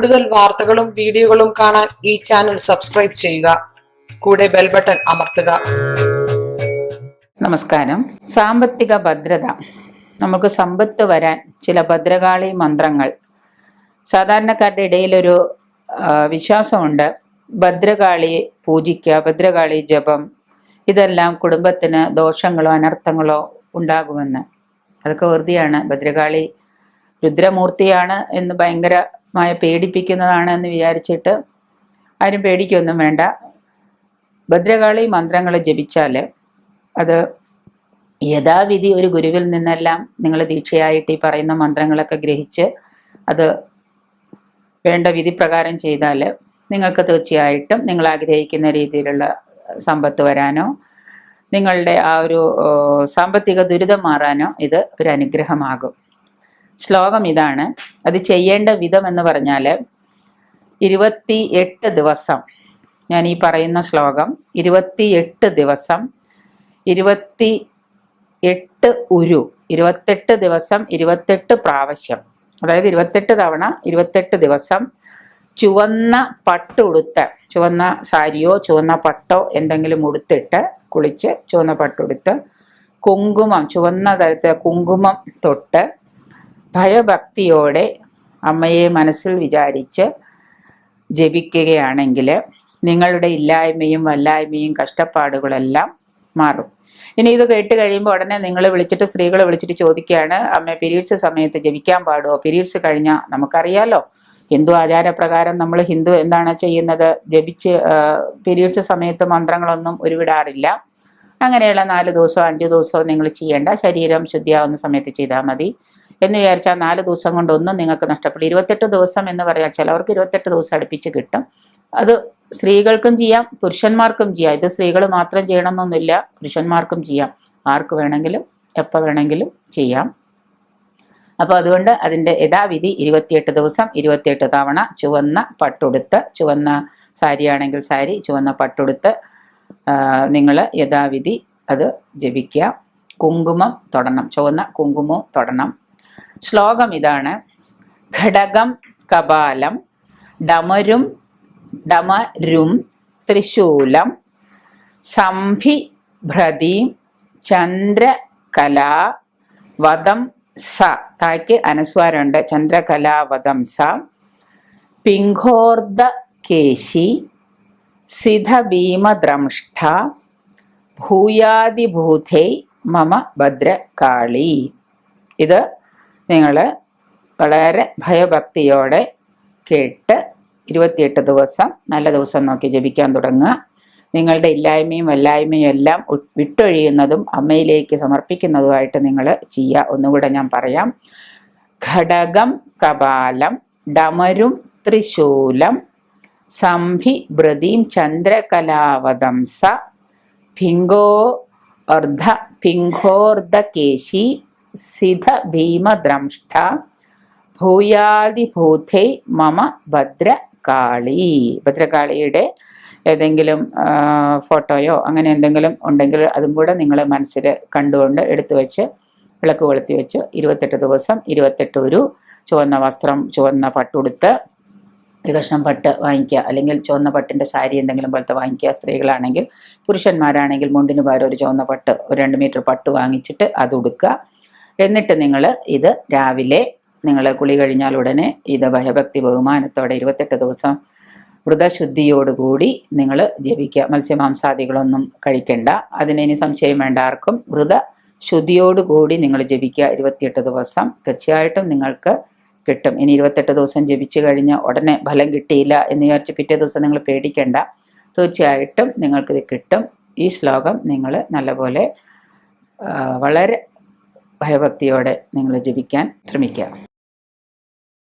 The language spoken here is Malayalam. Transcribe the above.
കൂടുതൽ വാർത്തകളും വീഡിയോകളും കാണാൻ ഈ ചാനൽ സബ്സ്ക്രൈബ് ചെയ്യുക. കൂടെ ബെൽ ബട്ടൺ അമർത്തുക. നമസ്കാരം. സാമ്പത്തിക ഭദ്രത, നമുക്ക് സമ്പത്ത് വരാൻ ചില ഭദ്രകാളി മന്ത്രങ്ങൾ. സാധാരണക്കാരുടെ ഇടയിലൊരു വിശ്വാസമുണ്ട്, ഭദ്രകാളിയെ പൂജിക്കുക, ഭദ്രകാളി ജപം, ഇതെല്ലാം കുടുംബത്തിന് ദോഷങ്ങളോ അനർത്ഥങ്ങളോ ഉണ്ടാകുമെന്ന്. അതൊക്കെ വെറുതെയാണ്. ഭദ്രകാളി രുദ്രമൂർത്തിയാണ് എന്ന് ഭയങ്കരമായ പേടിപ്പിക്കുന്നതാണ് എന്ന് വിചാരിച്ചിട്ട് ആരും പേടിക്കൊന്നും വേണ്ട. ഭദ്രകാളി മന്ത്രങ്ങൾ ജപിച്ചാൽ അത് യഥാവിധി ഒരു ഗുരുവിൽ നിന്നെല്ലാം നിങ്ങൾ ദീക്ഷയായിട്ട് ഈ പറയുന്ന മന്ത്രങ്ങളൊക്കെ ഗ്രഹിച്ച് അത് വേണ്ട വിധി പ്രകാരം ചെയ്താൽ നിങ്ങൾക്ക് തീർച്ചയായിട്ടും നിങ്ങൾ ആഗ്രഹിക്കുന്ന രീതിയിലുള്ള സമ്പത്ത് വരാനോ നിങ്ങളുടെ ആ ഒരു സാമ്പത്തിക ദുരിതം മാറാനോ ഇത് ഒരു അനുഗ്രഹമാകും. ശ്ലോകം ഇതാണ്. അത് ചെയ്യേണ്ട വിധം എന്ന് പറഞ്ഞാൽ 28 ദിവസം, ഞാൻ ഈ പറയുന്ന ശ്ലോകം 28 ദിവസം 28 ഉരു, 28 ദിവസം 28 പ്രാവശ്യം, അതായത് 28 തവണ 28 ദിവസം ചുവന്ന പട്ടുടുത്ത്, ചുവന്ന സാരിയോ ചുവന്ന പട്ടോ എന്തെങ്കിലും ഉടുത്തിട്ട് കുളിച്ച് ചുവന്ന പട്ടുടുത്ത് കുങ്കുമം, ചുവന്ന തരത്തെ കുങ്കുമം തൊട്ട് ഭയഭക്തിയോടെ അമ്മയെ മനസ്സിൽ വിചാരിച്ച് ജപിക്കുകയാണെങ്കിൽ നിങ്ങളുടെ ഇല്ലായ്മയും വല്ലായ്മയും കഷ്ടപ്പാടുകളെല്ലാം മാറും. ഇനി ഇത് കേട്ട് കഴിയുമ്പോൾ ഉടനെ സ്ത്രീകളെ വിളിച്ചിട്ട് ചോദിക്കുകയാണ്, അമ്മ പീരീഡ്സ് സമയത്ത് ജപിക്കാൻ പാടുമോ? പീരീഡ്സ് കഴിഞ്ഞാൽ നമുക്കറിയാലോ ഹിന്ദു ആചാരപ്രകാരം നമ്മൾ ഹിന്ദു എന്താണ് ചെയ്യുന്നത്, ജപിച്ച് പീരീഡ്സ് സമയത്ത് മന്ത്രങ്ങളൊന്നും ഉരുവിടാറില്ല. അങ്ങനെയുള്ള 4 ദിവസമോ 5 ദിവസമോ നിങ്ങൾ ചെയ്യേണ്ട, ശരീരം ശുദ്ധിയാവുന്ന സമയത്ത് ചെയ്താൽ മതി എന്ന് വിചാരിച്ചാൽ 4 ദിവസം കൊണ്ടൊന്നും നിങ്ങൾക്ക് നഷ്ടപ്പെടും. 28 ദിവസം എന്ന് പറയാം, ചിലവർക്ക് 28 ദിവസം അടുപ്പിച്ച് കിട്ടും. അത് സ്ത്രീകൾക്കും ചെയ്യാം പുരുഷന്മാർക്കും ചെയ്യാം. ഇത് സ്ത്രീകൾ മാത്രം ചെയ്യണമെന്നൊന്നുമില്ല, പുരുഷന്മാർക്കും ചെയ്യാം. ആർക്ക് വേണമെങ്കിലും എപ്പോൾ വേണമെങ്കിലും ചെയ്യാം. അപ്പോൾ അതുകൊണ്ട് അതിൻ്റെ യഥാവിധി 28 ദിവസം 28 തവണ ചുവന്ന പട്ടുടുത്ത്, ചുവന്ന സാരിയാണെങ്കിൽ സാരി, ചുവന്ന പട്ടുടുത്ത് നിങ്ങൾ യഥാവിധി അത് ജപിക്കുക. കുങ്കുമം തൊടണം, ചുവന്ന കുങ്കുമം തൊടണം. ശ്ലോകം ഇതാണ്. ഘടകം കപാലം ഡമരും ത്രിശൂലം സംഭി ഭ്രതീം ചന്ദ്രകലാ വദം സ, തായ്ക്ക് അനുസ്വാരമുണ്ട്, ചന്ദ്രകലാവദം സ പിംഘോർദ കേശി സിധ ഭീമദ്രംഷ്ട ഭൂയാദിഭൂതൈ മമ ഭദ്രകാളി. ഇത് നിങ്ങൾ വളരെ ഭയഭക്തിയോടെ കേട്ട് 28 ദിവസം നല്ല ദിവസം നോക്കി ജപിക്കാൻ തുടങ്ങുക. നിങ്ങളുടെ ഇല്ലായ്മയും വല്ലായ്മയും എല്ലാം വിട്ടൊഴിയുന്നതും അമ്മയിലേക്ക് സമർപ്പിക്കുന്നതുമായിട്ട് നിങ്ങൾ ചെയ്യുക. ഒന്നുകൂടെ ഞാൻ പറയാം. ഘടകം കപാലം ഡമരും ത്രിശൂലം സംഭി ഭൃതീം ചന്ദ്രകലാവദം സ പിംഘോർധകേശി സിധ ഭീമദ്രംഷ്ട ഭൂയാദിഭൂതൈ മമ ഭദ്രകാളി. ഭദ്രകാളിയുടെ ഏതെങ്കിലും ഫോട്ടോയോ അങ്ങനെ എന്തെങ്കിലും ഉണ്ടെങ്കിൽ അതും കൂടെ നിങ്ങൾ മനസ്സിൽ കണ്ടുകൊണ്ട് എടുത്തു വെച്ച് വിളക്ക് കൊളുത്തി വെച്ച് 28 ദിവസം 28 ഒരു ചുവന്ന വസ്ത്രം, ചുവന്ന പട്ടുടുത്ത് ഒരു കഷ്ണം പട്ട് വാങ്ങിക്കുക, അല്ലെങ്കിൽ ചുവന്ന പട്ടിൻ്റെ സാരി എന്തെങ്കിലും പോലത്തെ വാങ്ങിക്കുക. സ്ത്രീകളാണെങ്കിൽ, പുരുഷന്മാരാണെങ്കിൽ മുണ്ടിന് പകരം ഒരു ചുവന്ന പട്ട്, ഒരു 2 മീറ്റർ പട്ട് വാങ്ങിച്ചിട്ട് അത് ഉടുക്കുക. എന്നിട്ട് നിങ്ങൾ ഇത് രാവിലെ നിങ്ങൾ കുളി കഴിഞ്ഞാൽ ഉടനെ ഇത് ഭയഭക്തി ബഹുമാനത്തോടെ 28 ദിവസം വ്രതശുദ്ധിയോടുകൂടി നിങ്ങൾ ജപിക്കുക. മത്സ്യമാംസാദികളൊന്നും കഴിക്കണ്ട. അതിനി സംശയം വേണ്ട ആർക്കും. വ്രതശുദ്ധിയോടുകൂടി നിങ്ങൾ ജപിക്കുക 28 ദിവസം. തീർച്ചയായിട്ടും നിങ്ങൾക്ക് കിട്ടും. ഇനി 28 ദിവസം ജപിച്ചു കഴിഞ്ഞാൽ ഉടനെ ഫലം കിട്ടിയില്ല എന്ന് വിചാരിച്ച് പിറ്റേ ദിവസം നിങ്ങൾ പേടിക്കേണ്ട. തീർച്ചയായിട്ടും നിങ്ങൾക്കിത് കിട്ടും. ഈ ശ്ലോകം നിങ്ങൾ നല്ലപോലെ വളരെ ഭയഭക്തിയോടെ നിങ്ങൾ ജപിക്കാൻ ശ്രമിക്കുക.